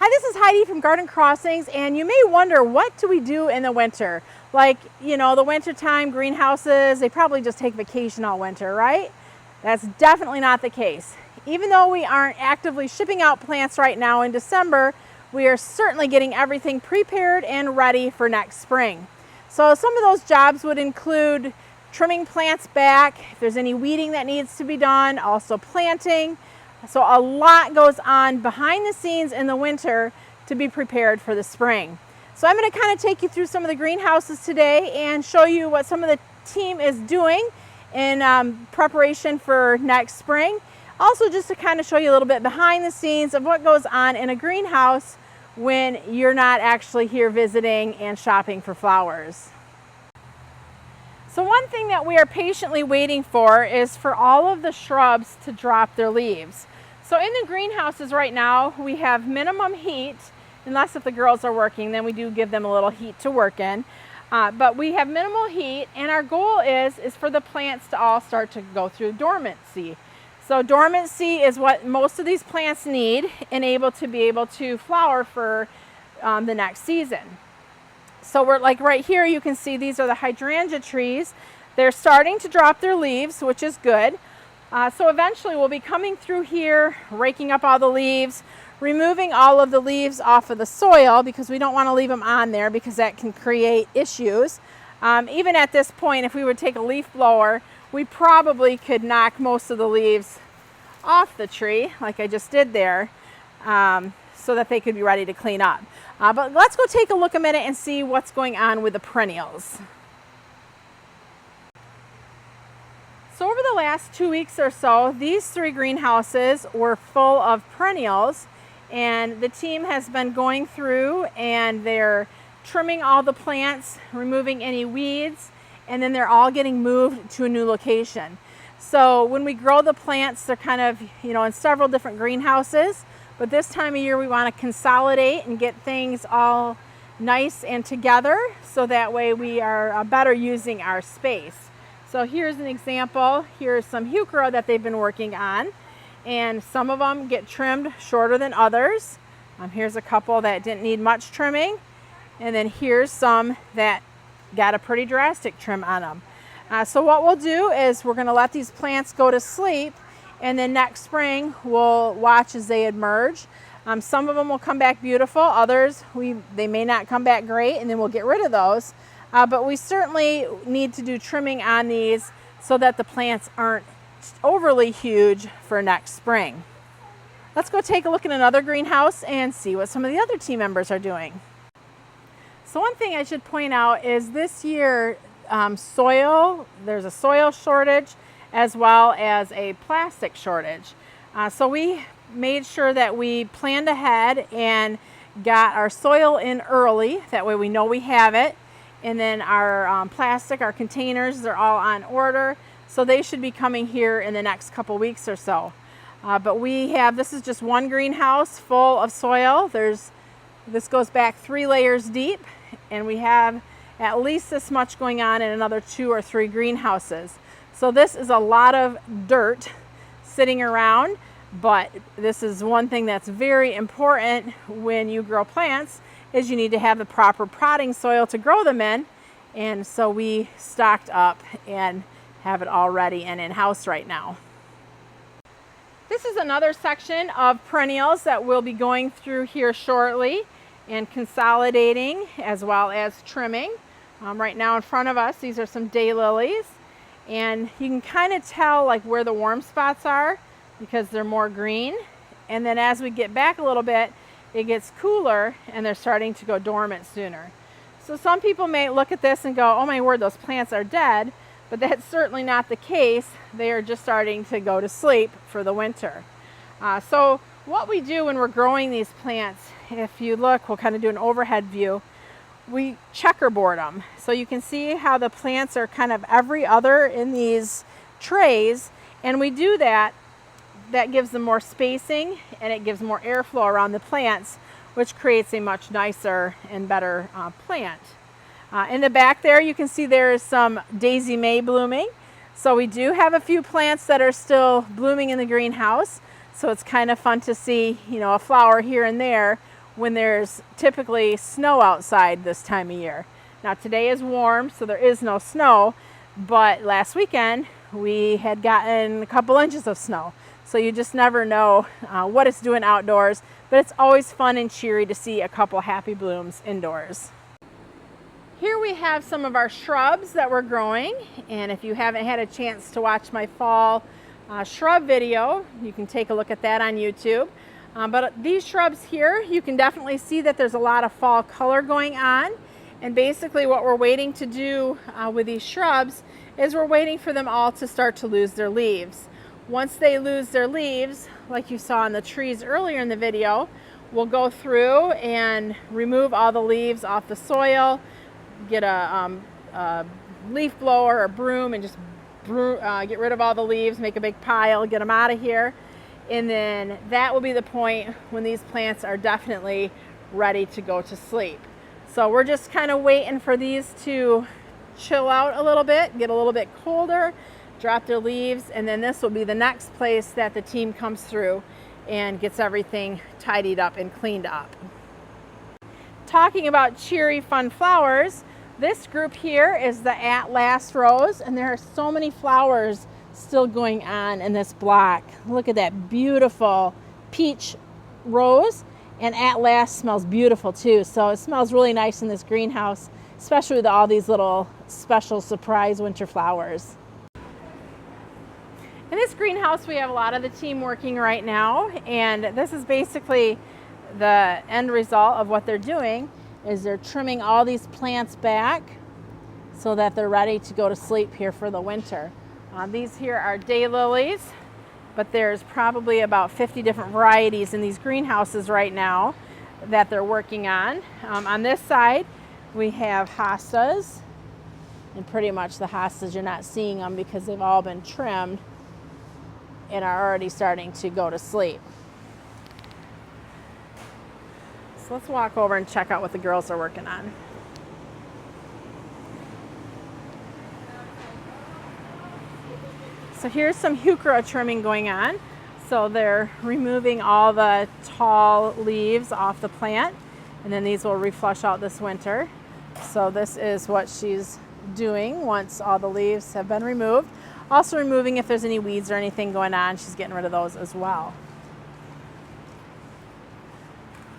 Hi, this is Heidi from Garden Crossings, and you may wonder, what do we do in the winter? Like, the wintertime greenhouses, they probably just take vacation all winter, right? That's definitely not the case. Even though we aren't actively shipping out plants right now in December, we are certainly getting everything prepared and ready for next spring. So some of those jobs would include trimming plants back, if there's any weeding that needs to be done, also planting. So a lot goes on behind the scenes in the winter to be prepared for the spring. So I'm going to kind of take you through some of the greenhouses today and show you what some of the team is doing in preparation for next spring. Also, just to kind of show you a little bit behind the scenes of what goes on in a greenhouse when you're not actually here visiting and shopping for flowers. So one thing that we are patiently waiting for is for all of the shrubs to drop their leaves. So in the greenhouses right now, we have minimum heat, unless if the girls are working, then we do give them a little heat to work in. But we have minimal heat, and our goal is for the plants to all start to go through dormancy. So dormancy is what most of these plants need and be able to flower for the next season. So we're like right here, you can see these are the hydrangea trees. They're starting to drop their leaves, which is good. So eventually we'll be coming through here, raking up all the leaves, removing all of the leaves off of the soil because we don't want to leave them on there because that can create issues. Even at this point, if we would take a leaf blower, we probably could knock most of the leaves off the tree like I just did there, so that they could be ready to clean up. But let's go take a look a minute and see what's going on with the perennials. So over the last 2 weeks or so, these 3 greenhouses were full of perennials, and the team has been going through and they're trimming all the plants, removing any weeds, and then they're all getting moved to a new location. So when we grow the plants, they're kind of, in several different greenhouses. But this time of year, we want to consolidate and get things all nice and together so that way we are better using our space. So here's an example. Here's some Heuchera that they've been working on, and some of them get trimmed shorter than others. Here's a couple that didn't need much trimming, and then here's some that got a pretty drastic trim on them. So what we'll do is we're going to let these plants go to sleep, and then next spring we'll watch as they emerge. Some of them will come back beautiful, others they may not come back great, and then we'll get rid of those. But we certainly need to do trimming on these so that the plants aren't overly huge for next spring. Let's go take a look at another greenhouse and see what some of the other team members are doing. So one thing I should point out is this year there's a soil shortage as well as a plastic shortage. So we made sure that we planned ahead and got our soil in early. That way we know we have it. And then our plastic, our containers, they're all on order. So they should be coming here in the next couple weeks or so. But this is just one greenhouse full of soil. This goes back 3 layers deep, and we have at least this much going on in another 2 or 3 greenhouses. So this is a lot of dirt sitting around, but this is one thing that's very important when you grow plants is you need to have the proper potting soil to grow them in. And so we stocked up and have it all ready and in-house right now. This is another section of perennials that we'll be going through here shortly and consolidating as well as trimming. Right now in front of us, these are some daylilies, and you can kind of tell like where the warm spots are because they're more green. And then as we get back a little bit, it gets cooler and they're starting to go dormant sooner. So some people may look at this and go, oh my word, those plants are dead, but that's certainly not the case. They are just starting to go to sleep for the winter. So what we do when we're growing these plants, if you look, we'll kind of do an overhead view. We checkerboard them. So you can see how the plants are kind of every other in these trays. And we do that. That gives them more spacing and it gives more airflow around the plants, which creates a much nicer and better plant. In the back there, you can see there is some daisy May blooming. So we do have a few plants that are still blooming in the greenhouse. So it's kind of fun to see, a flower here and there when there's typically snow outside this time of year. Now today is warm, so there is no snow, but last weekend we had gotten a couple inches of snow. So you just never know what it's doing outdoors, but it's always fun and cheery to see a couple happy blooms indoors. Here we have some of our shrubs that we're growing, and if you haven't had a chance to watch my fall shrub video, you can take a look at that on YouTube. But these shrubs here, you can definitely see that there's a lot of fall color going on. And basically what we're waiting to do with these shrubs is we're waiting for them all to start to lose their leaves. Once they lose their leaves, like you saw in the trees earlier in the video, we'll go through and remove all the leaves off the soil, get a leaf blower or broom and just get rid of all the leaves, make a big pile, get them out of here. And then that will be the point when these plants are definitely ready to go to sleep. So we're just kind of waiting for these to chill out a little bit, get a little bit colder, drop their leaves, and then this will be the next place that the team comes through and gets everything tidied up and cleaned up. Talking about cheery, fun flowers, this group here is the At Last rose, and there are so many flowers still going on in this block. Look at that beautiful peach rose, and At Last smells beautiful too. So it smells really nice in this greenhouse, especially with all these little special surprise winter flowers. In this greenhouse, we have a lot of the team working right now, and this is basically the end result of what they're doing is they're trimming all these plants back so that they're ready to go to sleep here for the winter. These here are daylilies, but there's probably about 50 different varieties in these greenhouses right now that they're working on. On this side, we have hostas, and pretty much the hostas, you're not seeing them because they've all been trimmed and are already starting to go to sleep. So let's walk over and check out what the girls are working on. So here's some Heuchera trimming going on. So they're removing all the tall leaves off the plant, and then these will reflush out this winter. So this is what she's doing once all the leaves have been removed. Also removing if there's any weeds or anything going on, she's getting rid of those as well.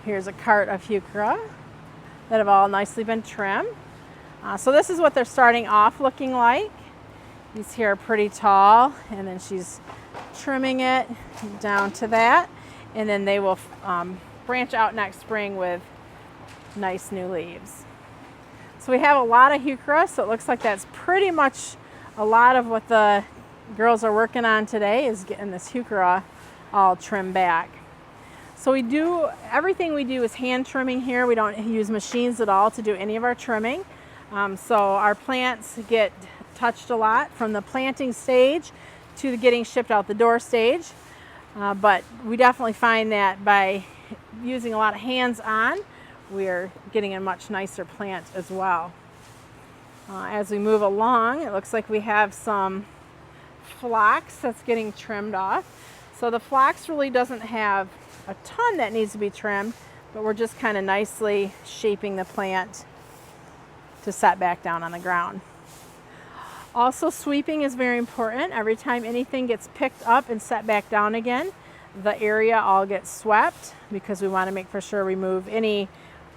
Here's a cart of Heuchera that have all nicely been trimmed. So this is what they're starting off looking like. These here are pretty tall, and then she's trimming it down to that, and then they will branch out next spring with nice new leaves. So we have a lot of Heuchera, so it looks like that's pretty much a lot of what the girls are working on today is getting this Heuchera all trimmed back. So everything we do is hand trimming here. We don't use machines at all to do any of our trimming. So our plants get touched a lot from the planting stage to the getting shipped out the door stage. But we definitely find that by using a lot of hands-on, we're getting a much nicer plant as well. As we move along, it looks like we have some phlox that's getting trimmed off. So the phlox really doesn't have a ton that needs to be trimmed, but we're just kind of nicely shaping the plant to set back down on the ground. Also, sweeping is very important. Every time anything gets picked up and set back down again, the area all gets swept because we want to make for sure we remove any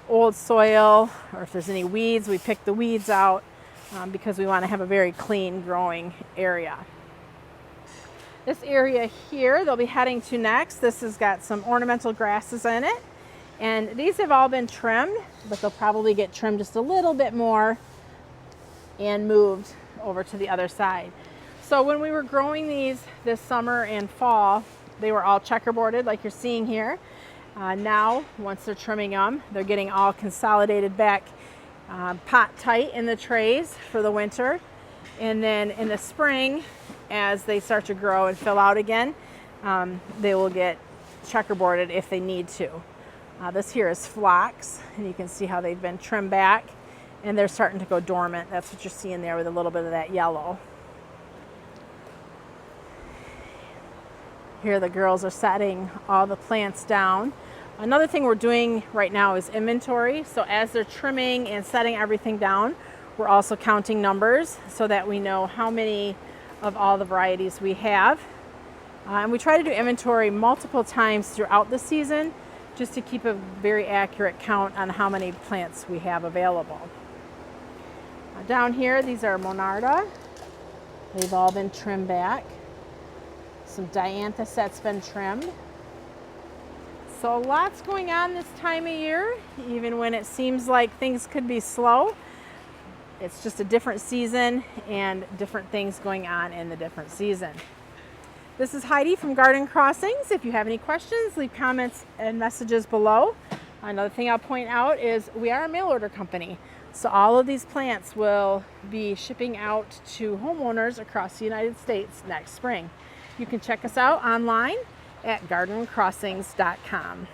old soil, or if there's any weeds, we pick the weeds out because we want to have a very clean growing area. This area here they'll be heading to next, this has got some ornamental grasses in it, and these have all been trimmed, but they'll probably get trimmed just a little bit more and moved over to the other side. So when we were growing these this summer and fall, they were all checkerboarded like you're seeing here. Now, once they're trimming them, they're getting all consolidated back pot tight in the trays for the winter. And then in the spring, as they start to grow and fill out again, they will get checkerboarded if they need to. This here is phlox, and you can see how they've been trimmed back, and they're starting to go dormant. That's what you're seeing there with a little bit of that yellow. Here the girls are setting all the plants down. Another thing we're doing right now is inventory. So as they're trimming and setting everything down, we're also counting numbers so that we know how many of all the varieties we have. And we try to do inventory multiple times throughout the season just to keep a very accurate count on how many plants we have available. Down here, these are Monarda. They've all been trimmed back. Some Dianthus that's been trimmed. So lots going on this time of year, even when it seems like things could be slow. It's just a different season and different things going on in the different season. This is Heidi from Garden Crossings. If you have any questions, leave comments and messages below. Another thing I'll point out is we are a mail order company. So all of these plants will be shipping out to homeowners across the United States next spring. You can check us out online at gardencrossings.com.